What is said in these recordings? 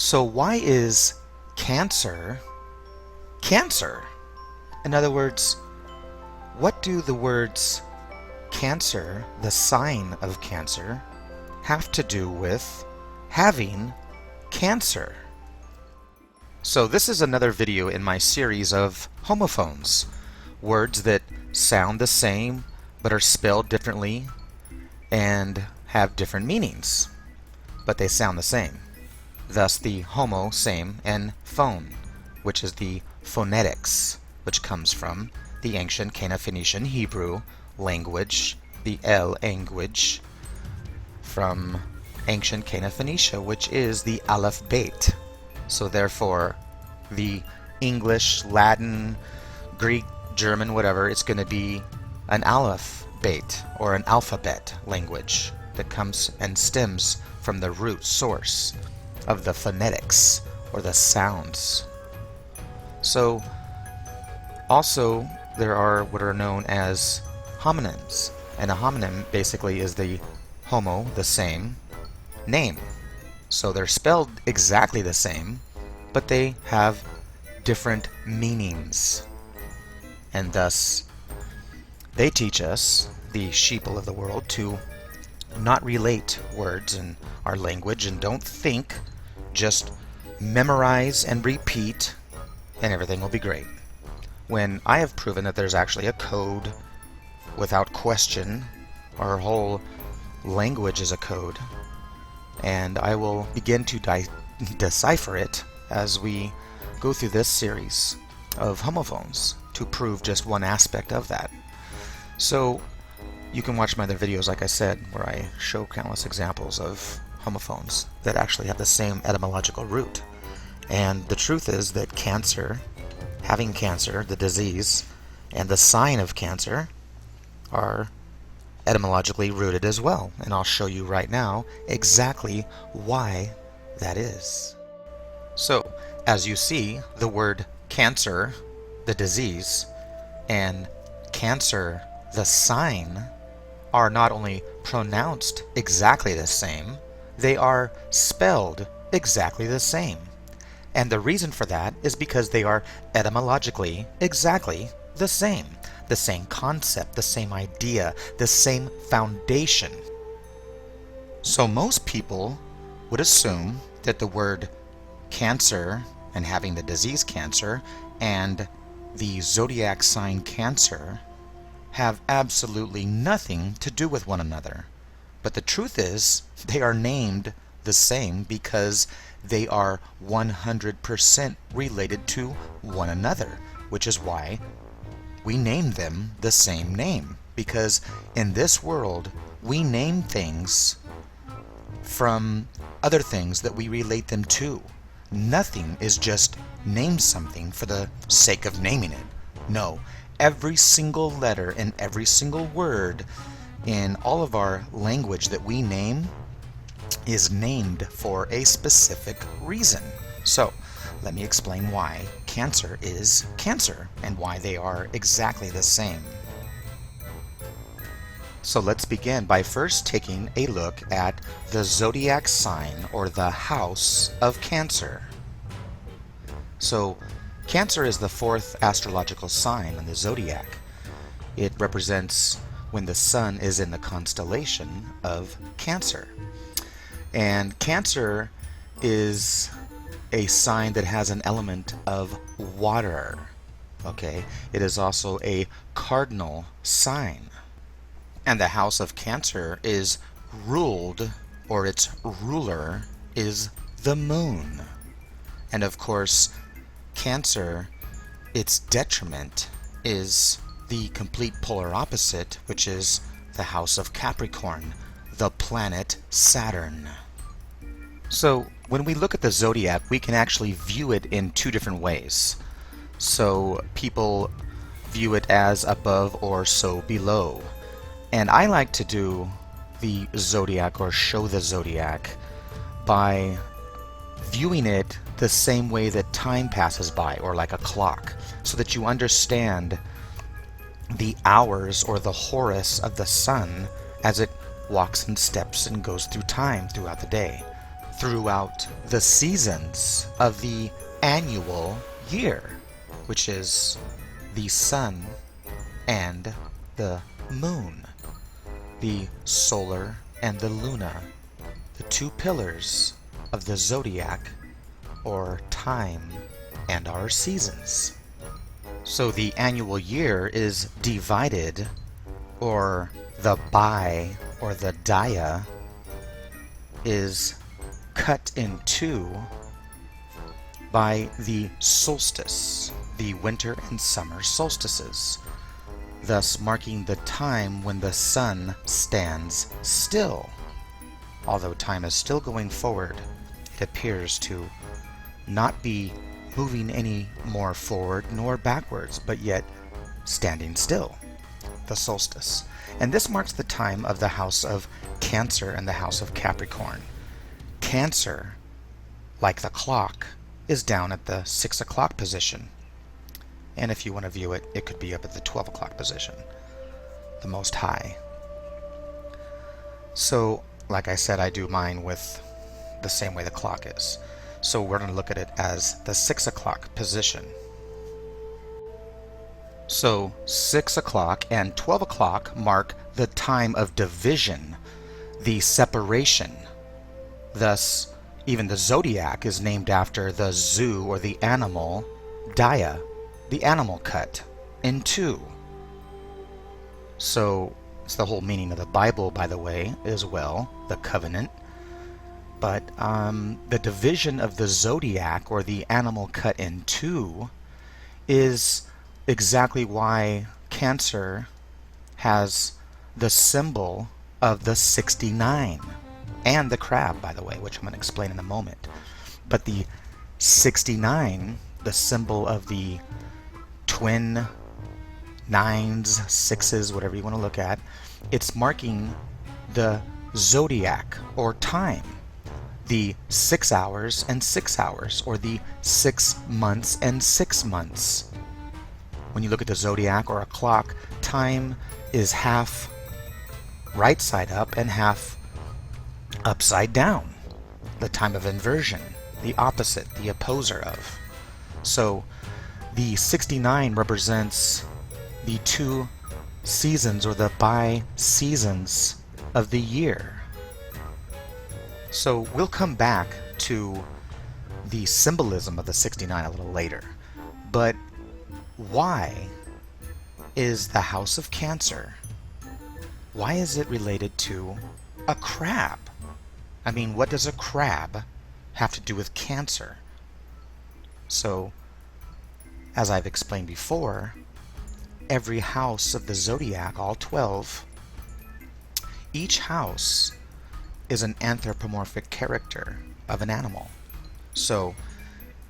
So why is Cancer Cancer? In other words, what do the words Cancer, the sign of Cancer, have to do with having cancer? So this is another video in my series of homophones, words that sound the same but are spelled differently and have different meanings, but they sound the same. Thus the homo, same, and phone, which is the phonetics, which comes from the ancient Cana-Phoenician Hebrew language, the El language, from ancient Cana-Phoenicia, which is the Aleph Bet. So therefore, the English, Latin, Greek, German, whatever, it's going to be an Aleph Bet, or an alphabet language that comes and stems from the root source of the phonetics, or the sounds. So also there are what are known as homonyms, and a homonym basically is the homo, the same, name. So they're spelled exactly the same, but they have different meanings, and thus they teach us, the sheeple of the world, to not relate words in our language and don't think, just memorize and repeat and everything will be great. When I have proven that there's actually a code without question, our whole language is a code, and I will begin to decipher it as we go through this series of homophones to prove just one aspect of that. So you can watch my other videos, like I said, where I show countless examples of homophones that actually have the same etymological root. And the truth is that cancer, having cancer, the disease, and the sign of cancer are etymologically rooted as well. And I'll show you right now exactly why that is. So, as you see, the word cancer, the disease, and cancer, the sign, are not only pronounced exactly the same, they are spelled exactly the same. And the reason for that is because they are etymologically exactly the same. The same concept, the same idea, the same foundation. So most people would assume that the word cancer, and having the disease cancer, and the zodiac sign Cancer have absolutely nothing to do with one another. But the truth is, they are named the same because they are 100% related to one another, which is why we name them the same name. Because in this world, we name things from other things that we relate them to. Nothing is just name something for the sake of naming it. No, every single letter and every single word in all of our language that we name is named for a specific reason. So, let me explain why cancer is cancer and why they are exactly the same. So let's begin by first taking a look at the zodiac sign, or the house of Cancer. So Cancer is the fourth astrological sign in the zodiac. It represents when the sun is in the constellation of Cancer. And Cancer is a sign that has an element of water. Okay, it is also a cardinal sign. And the house of Cancer is ruled, or its ruler is the moon. And of course, Cancer, its detriment is the complete polar opposite, which is the house of Capricorn, the planet Saturn. So when we look at the zodiac, we can actually view it in two different ways. So people view it as above or so below. And I like to do the zodiac, or show the zodiac, by viewing it the same way that time passes by, or like a clock, so that you understand the hours or the Horus of the sun as it walks and steps and goes through time throughout the day. throughout the seasons of the annual year, which is the sun and the moon, the solar and the luna, the two pillars of the zodiac, or time and our seasons. So the annual year is divided, or the bai, or the daya, is cut in two by the solstice, the winter and summer solstices, thus marking the time when the sun stands still. Although time is still going forward, it appears to not be moving any more forward nor backwards, but yet standing still, the solstice. And this marks the time of the house of Cancer and the house of Capricorn. Cancer, like the clock, is down at the 6 o'clock position. And if you want to view it, it could be up at the 12 o'clock position, the most high. So, like I said, I do mine with the same way the clock is. So we're going to look at it as the 6 o'clock position. So 6 o'clock and 12 o'clock mark the time of division, the separation. Thus, even the zodiac is named after the zoo, or the animal, daya, the animal cut in two. So it's the whole meaning of the Bible, by the way, as well, the covenant. But the division of the zodiac, or the animal cut in two, is exactly why Cancer has the symbol of the 69, and the crab, by the way, which I'm going to explain in a moment. But the 69, the symbol of the twin nines, sixes, whatever you want to look at, it's marking the zodiac, or time, the 6 hours and 6 hours, or the 6 months and 6 months. When you look at the zodiac or a clock, time is half right side up and half upside down, the time of inversion, the opposite, the opposer of. So the 69 represents the two seasons, or the bi-seasons of the year. So we'll come back to the symbolism of the 69 a little later. But why is the house of Cancer, why is it related to a crab? I mean, what does a crab have to do with Cancer? So, as I've explained before, every house of the zodiac, all 12, each house is an anthropomorphic character of an animal. So,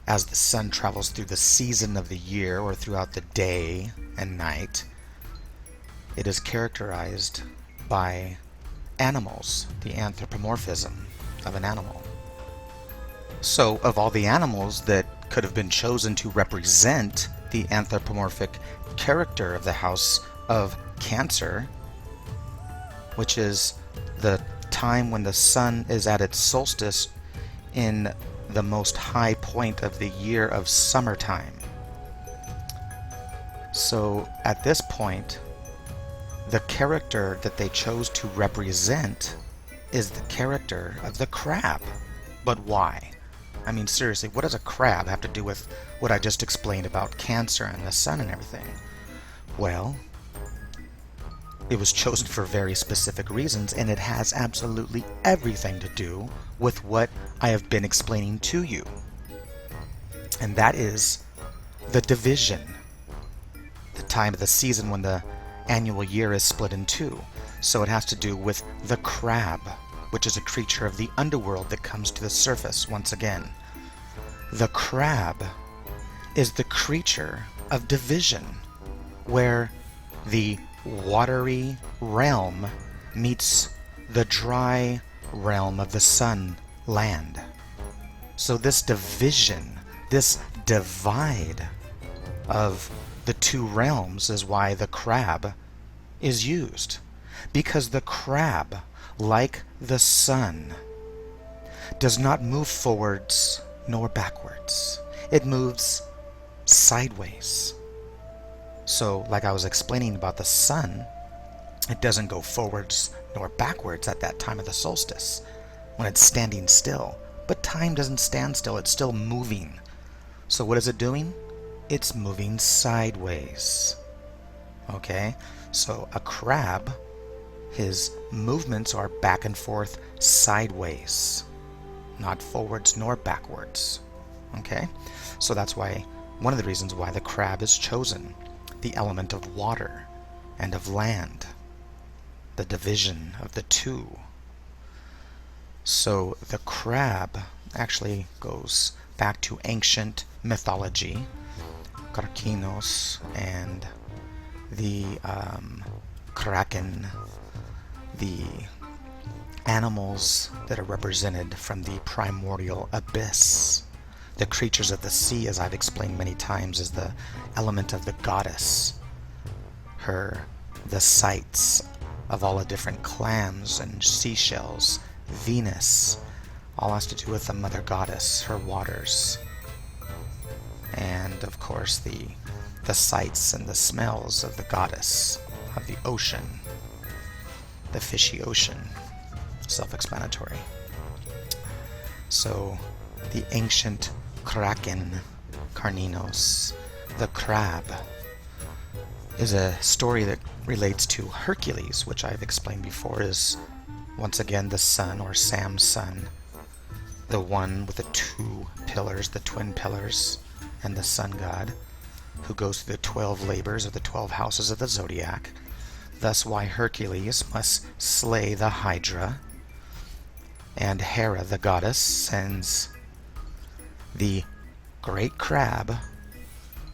as the sun travels through the season of the year, or throughout the day and night, it is characterized by animals, the anthropomorphism of an animal. So, of all the animals that could have been chosen to represent the anthropomorphic character of the house of Cancer, which is the time when the sun is at its solstice in the most high point of the year of summertime. So at this point, the character that they chose to represent is the character of the crab. But why? I mean, seriously, what does a crab have to do with what I just explained about Cancer and the sun and everything? Well, it was chosen for very specific reasons, and it has absolutely everything to do with what I have been explaining to you. And that is the division, the time of the season when the annual year is split in two. So it has to do with the crab, which is a creature of the underworld that comes to the surface once again. The crab is the creature of division, where the watery realm meets the dry realm of the sun, land. So this division, this divide of the two realms is why the crab is used. Because the crab, like the sun, does not move forwards nor backwards. It moves sideways. So, like I was explaining about the sun, it doesn't go forwards nor backwards at that time of the solstice, when it's standing still. But time doesn't stand still, it's still moving. So what is it doing? It's moving sideways. Okay? So a crab, his movements are back and forth sideways, not forwards nor backwards. Okay? So that's why, one of the reasons why the crab is chosen, the element of water and of land, the division of the two. So the crab actually goes back to ancient mythology, Karkinos, and the kraken, the animals that are represented from the primordial abyss. The creatures of the sea, as I've explained many times, is the element of the goddess. The sites of all the different clams and seashells, Venus, all has to do with the mother goddess, her waters. And of course the sights and the smells of the goddess of the ocean, the fishy ocean, self-explanatory. So the ancient kraken, Karninos, the crab, is a story that relates to Hercules, which I've explained before is once again the sun, or Sam's son, the one with the two pillars, the twin pillars, and the sun god, who goes through the 12 labors of the 12 houses of the zodiac. Thus why Hercules must slay the Hydra, and Hera, the goddess, sends the great crab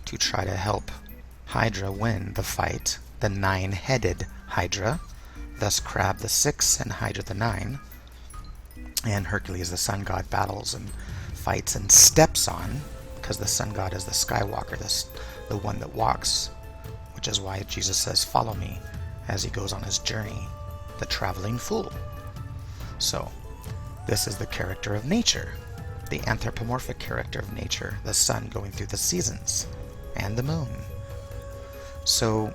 to try to help Hydra win the fight, the 9-headed Hydra, thus Crab the 6 and Hydra the 9. And Hercules, the sun god, battles and fights and steps on, because the sun god is the skywalker, the one that walks, which is why Jesus says, "Follow me," as he goes on his journey, the traveling fool. So, this is the character of nature, the anthropomorphic character of nature, the sun going through the seasons, and the moon. So,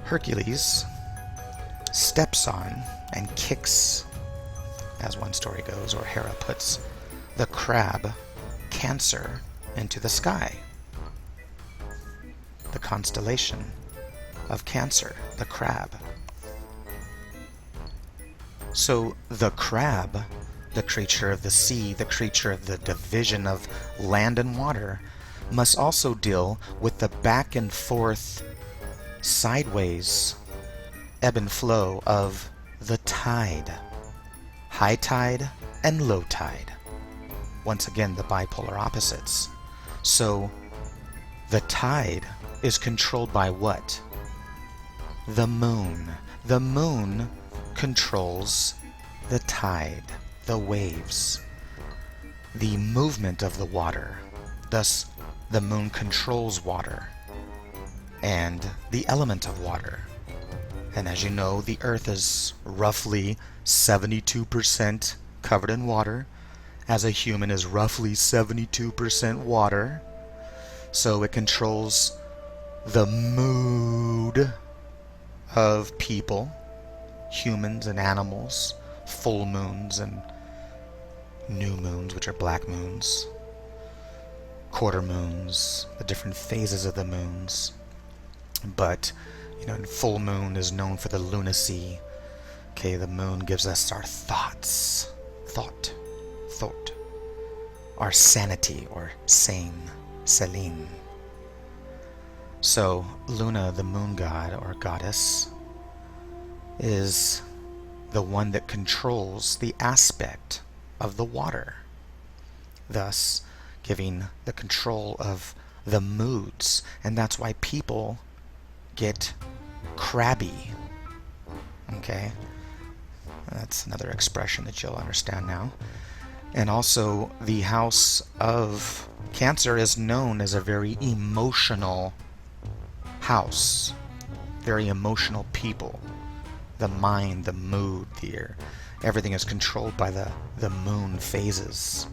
Hercules steps on and kicks, as one story goes, or Hera puts, the crab, Cancer, into the sky. The constellation of Cancer, the crab. So the crab, the creature of the sea, the creature of the division of land and water, must also deal with the back and forth, sideways ebb and flow of the tide, high tide and low tide. Once again, the bipolar opposites. So the tide is controlled by what? The moon. The moon controls the tide, the waves, the movement of the water. Thus, the moon controls water and the element of water. And as you know, the earth is roughly 72% covered in water, as a human is roughly 72% water. So it controls the mood of people, humans and animals, full moons and new moons, which are black moons, quarter moons, the different phases of the moons. But, full moon is known for the lunacy. Okay, the moon gives us our thoughts, thought, our sanity, or sane, Selene. So, Luna, the moon god or goddess, is the one that controls the aspect of the water, thus giving the control of the moods. And that's why people get crabby. Okay? That's another expression that you'll understand now. And also, the house of Cancer is known as a very emotional house. Very emotional people. The mind, the mood, everything is controlled by the moon phases.